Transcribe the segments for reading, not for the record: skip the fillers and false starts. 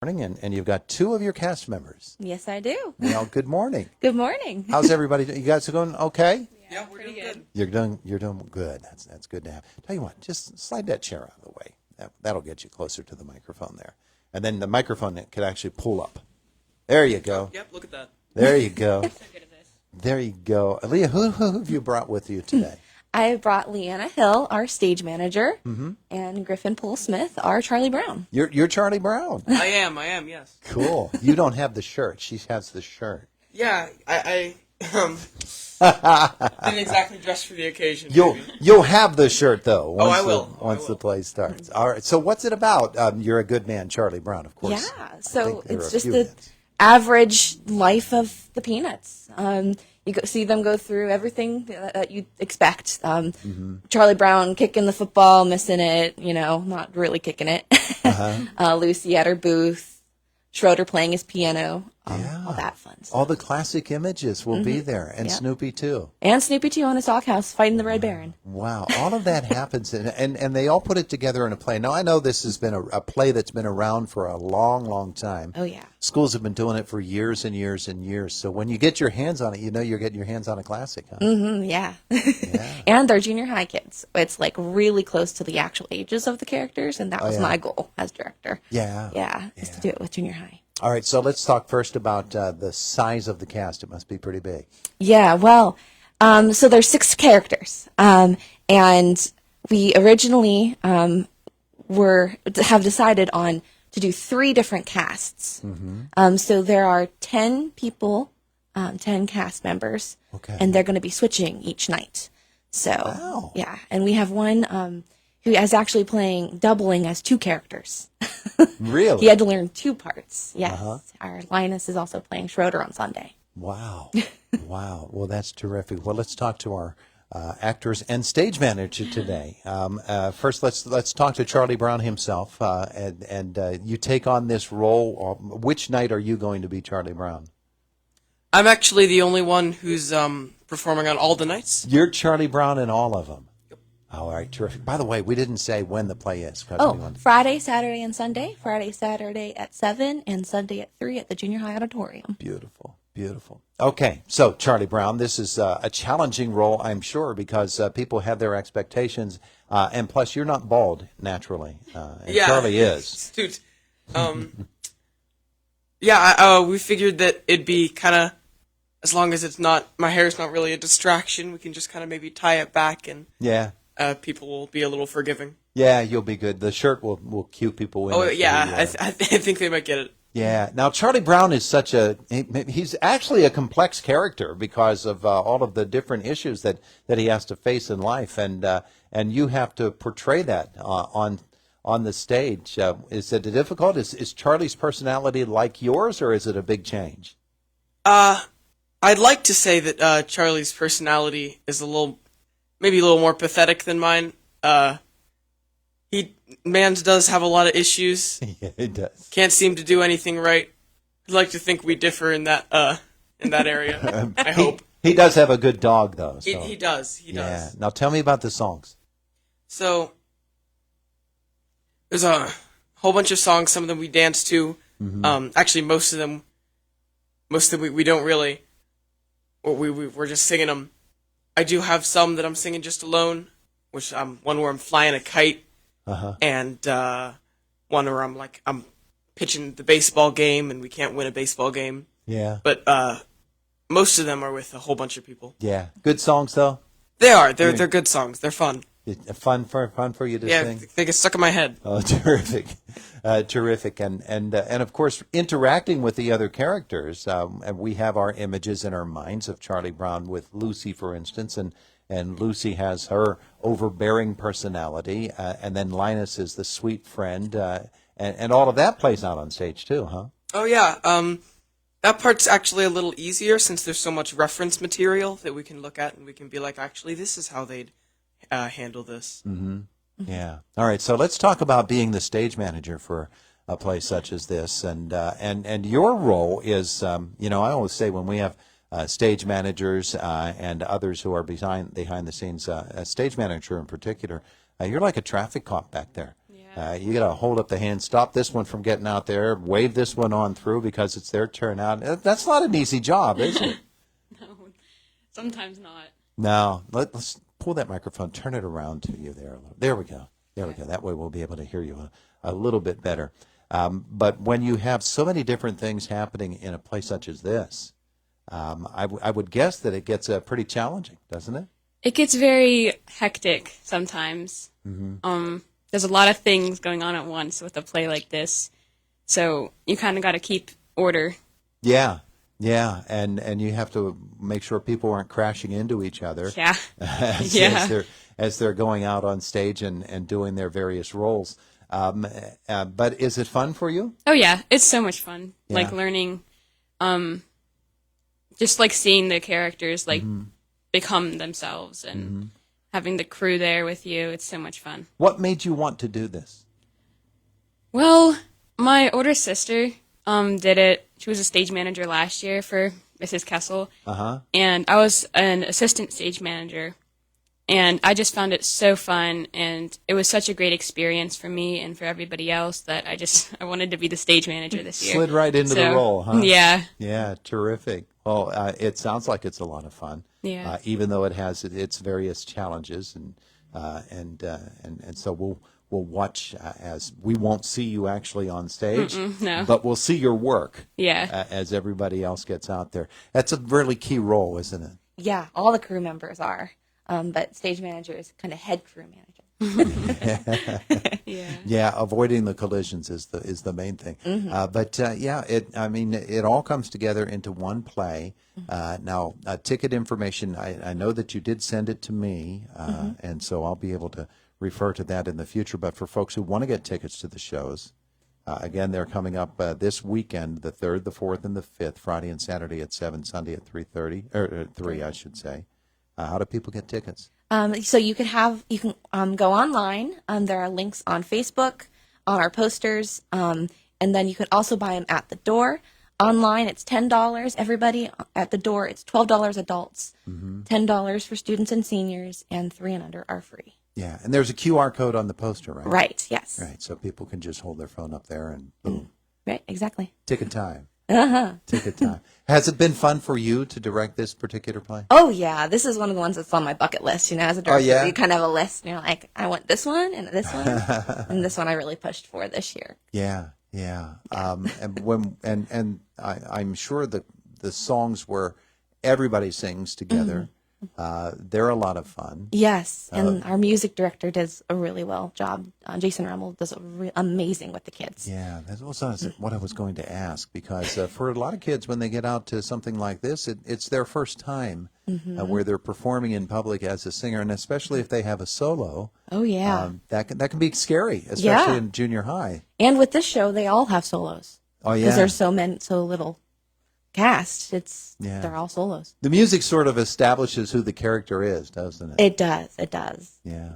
Morning, and you've got two of your cast members. Yes, I do. Well, good morning. Good morning. How's everybody? You guys are going okay? Yeah, we're doing good. You're doing good. That's good to have. Tell you what, just slide that chair out of the way. That'll get you closer to the microphone there, and then the microphone could actually pull up. There you go. Yep, look at that. There you go. There you go. Aaliyah, who have you brought with you today? I brought Leanna Hill, our stage manager, and Griffin Poole Smith, our Charlie Brown. You're Charlie Brown. I am, yes. Cool. You don't have the shirt. She has the shirt. Yeah, I didn't exactly dress for the occasion. You'll have the shirt though. Once I will. Once the play starts. All right. So what's it about? You're a good man, Charlie Brown, of course. Yeah, so there are it's a just few the hits. average life of the Peanuts. You see them go through everything that you'd expect. Charlie Brown kicking the football, missing it, not really kicking it. Lucy at her booth, Schroeder playing his piano, all that fun stuff. All the classic images will be there, and Yep. Snoopy too. And Snoopy too on his doghouse fighting the Red Baron. Wow, all of that happens, and they all put it together in a play. Now, I know this has been a play that's been around for a long, long time. Oh, yeah. Schools have been doing it for years and years and years. So when you get your hands on it, you're getting your hands on a classic, huh? Yeah. And they're junior high kids. It's like really close to the actual ages of the characters, and that was my goal as director. Yeah. Is to do it with junior high. All right, so let's talk first about the size of the cast. It must be pretty big. Yeah, well, so there's 6 characters, and we originally have decided on to do 3 different casts. So there are 10 people, 10 cast members, Okay. and they're going to be switching each night. So Wow. yeah, and we have one who is actually doubling as 2 characters. Really? He had to learn 2 parts. Yes, our Linus is also playing Schroeder on Sunday. Wow. Wow. Well, that's terrific. Well, let's talk to our actors and stage manager today. First, let's talk to Charlie Brown himself. And you take on this role. Which night are you going to be Charlie Brown? I'm actually the only one who's performing on all the nights. You're Charlie Brown in all of them. All right, terrific. By the way, we didn't say when the play is. Friday, Saturday, and Sunday. Friday, Saturday at 7, and Sunday at 3 at the Junior High Auditorium. Beautiful, beautiful. Okay, so Charlie Brown, this is a challenging role, I'm sure, because people have their expectations, and plus you're not bald naturally, and Charlie is. Dude, we figured that it'd be kind of, as long as my hair's not really a distraction, we can just kind of maybe tie it back and people will be a little forgiving. Yeah, you'll be good. The shirt will cue people in. Oh, yeah, I think they might get it. Yeah. Now, Charlie Brown is he's actually a complex character because of all of the different issues that he has to face in life, and you have to portray that on the stage. Is it difficult? Is Charlie's personality like yours, or is it a big change? I'd like to say that Charlie's personality is maybe a little more pathetic than mine. Mans does have a lot of issues. Yeah, he does. Can't seem to do anything right. I'd like to think we differ in that area. I hope. He does have a good dog, though. So. He does. He Yeah. does. Now tell me about the songs. So there's a whole bunch of songs. Some of them we dance to. Actually, most of them we don't really. We're just singing them. I do have some that I'm singing just alone, which one where I'm flying a kite, and one where I'm pitching the baseball game and we can't win a baseball game. Yeah. But most of them are with a whole bunch of people. Yeah. Good songs, though? They are. They're good songs. They're fun. Fun for you to sing? They get stuck in my head. Oh, terrific. Terrific. And of course, interacting with the other characters. And we have our images in our minds of Charlie Brown with Lucy, for instance, and Lucy has her overbearing personality, and then Linus is the sweet friend, and all of that plays out on stage too, huh? Oh, yeah. That part's actually a little easier since there's so much reference material that we can look at and we can be like, actually, this is how they'd handle this. Yeah. All right. So let's talk about being the stage manager for a play such as this, and your role is, I always say when we have stage managers and others who are behind the scenes, a stage manager in particular, you're like a traffic cop back there. Yeah. Yeah. You got to hold up the hand, stop this one from getting out there, wave this one on through because it's their turn out. That's not an easy job, is it? No, sometimes not. No. Let's pull that microphone, turn it around to you there. There we go. There we go. That way we'll be able to hear you a little bit better. But when you have so many different things happening in a place such as this, I would guess that it gets pretty challenging, doesn't it? It gets very hectic sometimes. There's a lot of things going on at once with a play like this, so you kind of got to keep order. Yeah, yeah, and you have to make sure people aren't crashing into each other. Yeah. as they're going out on stage and doing their various roles. But is it fun for you? Oh yeah, it's so much fun. Yeah. Like learning, just like seeing the characters like become themselves and having the crew there with you. It's so much fun. What made you want to do this? Well, my older sister did it. She was a stage manager last year for Mrs. Kessel, and I was an assistant stage manager. And I just found it so fun, and it was such a great experience for me and for everybody else that I wanted to be the stage manager this year. Slid right into the role, huh? Yeah. Yeah, terrific. Well, it sounds like it's a lot of fun. Yeah. Even though it has its various challenges, and so we'll watch as we won't see you actually on stage, no. but we'll see your work. Yeah. As everybody else gets out there. That's a really key role, isn't it? Yeah, all the crew members are. But stage manager is kind of head crew manager. Yeah. Yeah, avoiding the collisions is the main thing. But it all comes together into one play. Now, ticket information, I know that you did send it to me, and so I'll be able to refer to that in the future. But for folks who want to get tickets to the shows, again, they're coming up this weekend, the 3rd, the 4th, and the 5th, Friday and Saturday at 7, Sunday at 3:30, or 3, I should say. How do people get tickets? So you can go online. There are links on Facebook, on our posters, and then you can also buy them at the door. Online, it's $10. Everybody at the door, it's $12 adults, $10 for students and seniors, and 3 and under are free. Yeah, and there's a QR code on the poster, right? Right. Yes. Right, so people can just hold their phone up there and boom, Right. Exactly. ticket time. Ticket time. Has it been fun for you to direct this particular play? Oh yeah, this is one of the ones that's on my bucket list. You know, as a director, yeah? you kind of have a list. And you're like, I want this one and this one, and this one I really pushed for this year. Yeah, yeah. I'm sure the songs where everybody sings together, they're a lot of fun. Yes, and our music director does a really well job. Jason Remmel does amazing with the kids. Yeah, that was what I was going to ask, because for a lot of kids, when they get out to something like this, it's their first time where they're performing in public as a singer, and especially if they have a solo. Oh yeah, that can be scary, especially Yeah. in junior high. and with this show, they all have solos. Oh yeah, Because there's so little cast. Yeah. They're all solos. the music sort of establishes who the character is, doesn't it? It does. It does. Yeah.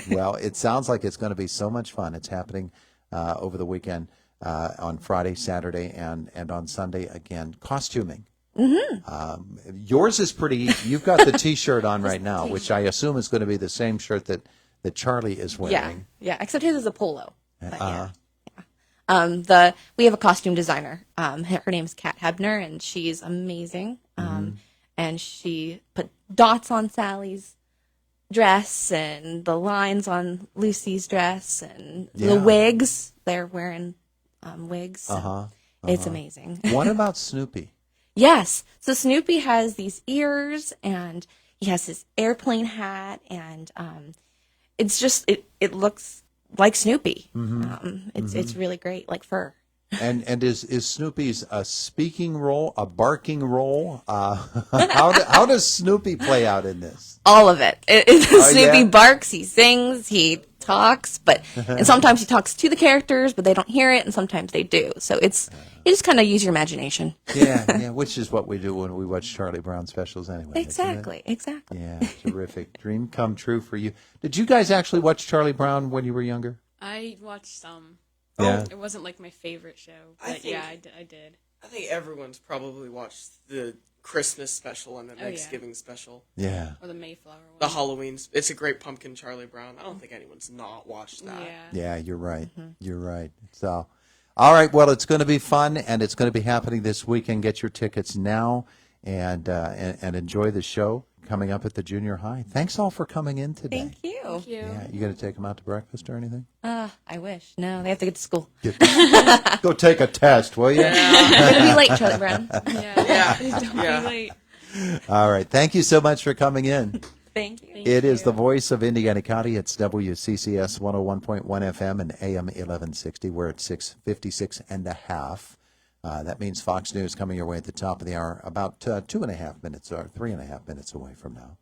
Well, it sounds like it's going to be so much fun. It's happening over the weekend on Friday, Saturday, and on Sunday again. Costuming. Yours is pretty. You've got the T-shirt on right now, which I assume is going to be the same shirt that Charlie is Yeah, wearing. yeah. Except his is a polo. But yeah. We have a costume designer. Her name's Kat Hebner, and she's amazing. And she put dots on Sally's dress and the lines on Lucy's dress and Yeah. the wigs. They're wearing wigs. It's amazing. What about Snoopy? Yes. So Snoopy has these ears, and he has his airplane hat, and it's just it looks like Snoopy. It's really great, like fur. And is Snoopy's a speaking role, a barking role? How does Snoopy play out in this? All of it. Snoopy yeah? barks, he sings, he talks, and sometimes he talks to the characters, but they don't hear it, and sometimes they do. So you just kind of use your imagination. Yeah, which is what we do when we watch Charlie Brown specials anyway. isn't it? Exactly. Yeah, terrific. Dream come true for you. Did you guys actually watch Charlie Brown when you were younger? I watched some. Yeah. It wasn't like my favorite show, I but think- yeah, I did. I think everyone's probably watched the Christmas special and the yeah. Thanksgiving special. Yeah. Or the Mayflower one. The Halloween's. It's a great pumpkin, Charlie Brown. I don't think anyone's not watched that. Yeah. Yeah, you're right. You're right. So, all right. Well, it's going to be fun, and it's going to be happening this weekend. Get your tickets now, and enjoy the show coming up at the junior high. Thanks all for coming in today. Thank you. Thank you. Yeah, you going to take them out to breakfast or anything? I wish. No, they have to get to school. Go take a test, will you? They're gonna be late, Charlie Brown. Yeah. Yeah. Don't Yeah. be late. All right. Thank you so much for coming in. Thank you. It is the voice of Indiana County. It's WCCS 101.1 FM and AM 1160. We're at 656 and a half. That means Fox News coming your way at the top of the hour, about 2.5 minutes or 3.5 minutes away from now.